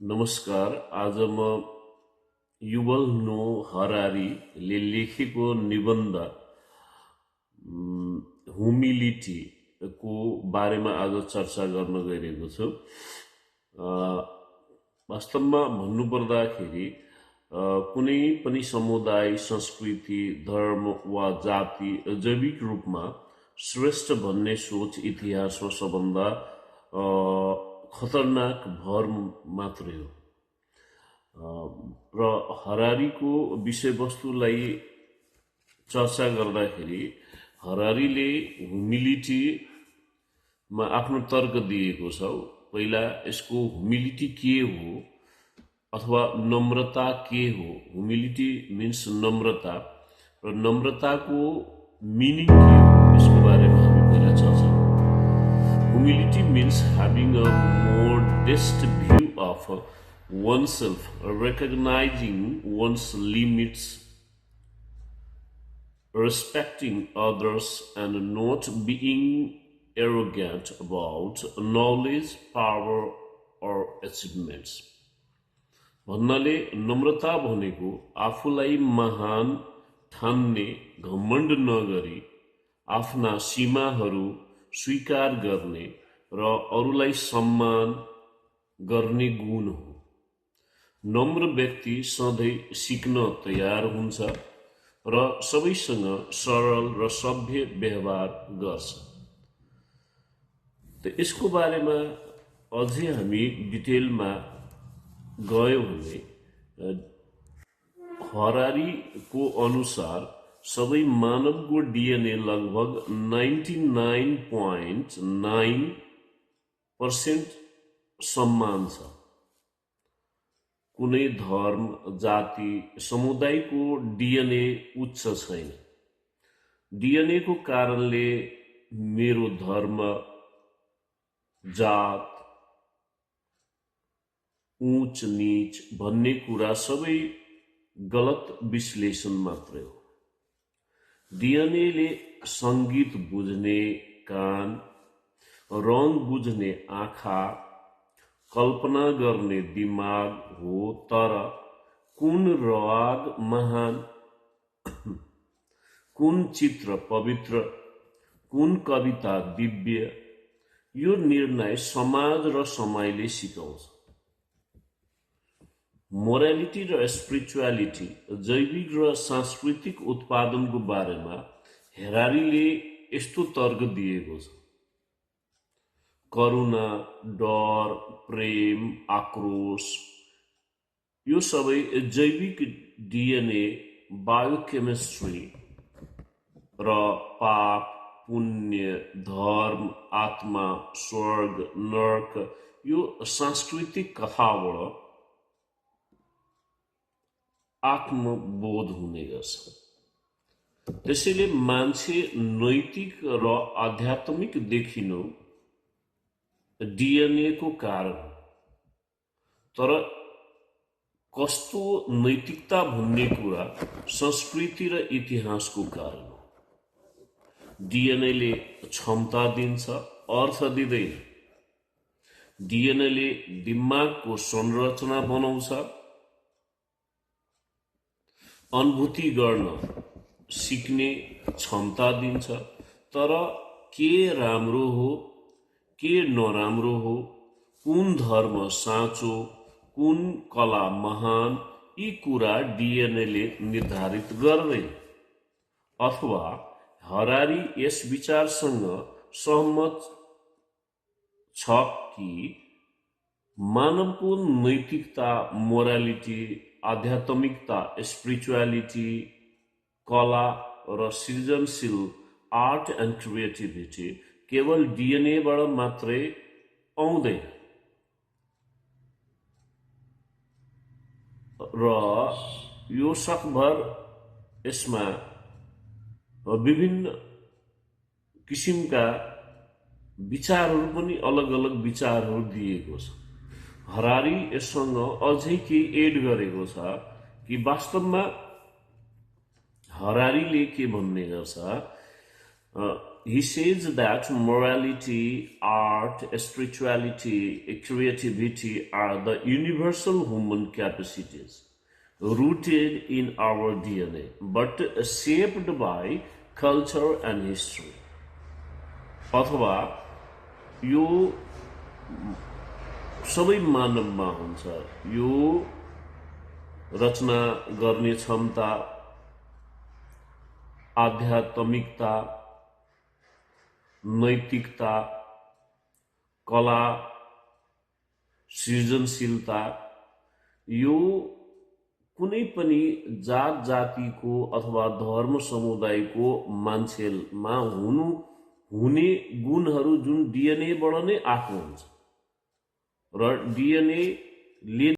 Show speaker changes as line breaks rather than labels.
नमस्कार। आज म युवल नो हरारीले लेखेको निबन्ध ह्युमिलिटी को बारेमा आज चर्चा गर्न गइरहेको छु। वास्तवमा भन्नुपर्दाखेरि कुनै पनि समुदाय, संस्कृति, धर्म वा जाति जैविक रूपमा श्रेष्ठ भन्ने सोच इतिहासमा सबभन्दा खतरनाक भर मात्रै हो। र हरारीको विषयवस्तुलाई चर्चा गर्दाखेरि हरारीले ह्युमिलिटीमा आफ्नो तर्क दिएको छ। पहिला यसको ह्युमिलिटी के हो अथवा नम्रता के हो। ह्युमिलिटी मिन्स नम्रता, र नम्रताको मिनिङ के हो यसको बारेमा हामी पहिला चर्चा गरौँ। Humility means having a modest view of oneself, recognizing one's limits, respecting others, and not being arrogant about knowledge, power, or achievements. भन्नाले नम्रता भनेको आफूलाई महान ठान्ने घमण्ड नगरी आफ्ना सीमाहरू स्वीकार गर्ने र अरूलाई सम्मान गर्ने गुण हो। नम्र व्यक्ति सधैँ सिक्न तयार हुन्छ र सबैसँग सरल र सभ्य व्यवहार गर्छ। यसको बारेमा अझै हामी डिटेलमा गयौँ भने हरारीको अनुसार सबै मानवको डिएनए लगभग 99.9% समान छ। कुनै धर्म, जाति, समुदायको डिएनए उच्च छैन। डिएनए को कारणले मेरो धर्म, जात, ऊंच नीच भन्ने कुरा सबै गलत विश्लेषण मात्रै हो। डिएनएले संगीत बुझ्ने कान, रंग बुझ्ने आँखा, कल्पना गर्ने दिमाग हो, तर कुन राग महान, कुन चित्र पवित्र, कुन कविता दिव्य, यो निर्णय समाज र समयले सिकाउँछ। मोरालिटी र स्पिरिचुअलिटी, जैविक र सांस्कृतिक उत्पादनको बारेमा हरारीले यस्तो तर्क दिएको छ। करुणा, डर, प्रेम, आक्रोश, यो सबै जैविक डिएनए, बायोकेमिस्ट्री र पाप, पुण्य, धर्म, आत्मा, स्वर्ग, नर्क, यो सांस्कृतिक कथाबाट आत्मबोध हुने गर्छ। त्यसैले मान्छे नैतिक र आध्यात्मिक देखिनु डिएनए को कारण हो। तर कस्तो नैतिकता भन्ने कुरा संस्कृति र इतिहासको कारण हो। डिएनएले क्षमता दिन्छ, अर्थ दिँदैन। डिएनएले दिमागको संरचना बनाउँछ, अनुभूति गर्न सिक्ने क्षमता दिन्छ। तर के राम्रो हो, के नराम्रो हो, कुन धर्म साँचो, कुन कला महान, यी कुरा डिएनएले निर्धारित गर्दैन। अथवा हरारी यस विचारसँग सहमत छ कि मानवको नैतिकता, मोरालिटी, आध्यात्मिकता, स्पिरिचुअलिटी, कला र सृजनशील आर्ट एन्ड क्रिएटिभिटी केवल डिएनएबाट मात्रै आउँदैन। र यो सकभर यसमा विभिन्न किसिमका विचारहरू पनि अलग अलग विचारहरू दिएको छ। हरारी यससँग अझै के एड गरेको छ कि वास्तवमा हरारीले के भन्ने गर्छ, he says that morality, art, spirituality, creativity are the universal human capacities rooted in our DNA but shaped by culture and history. अथवा यो सबै मानवमा हुन्छ, यो रचना गर्ने क्षमता, आध्यात्मिकता, नैतिकता, कला, सृजनशीलता, यो कुनै पनि जात जातिको अथवा धर्म समुदायको मान्छेमा हुने गुणहरू जुन डिएनएबाट नै आएको हुन्छ र डिएनए ले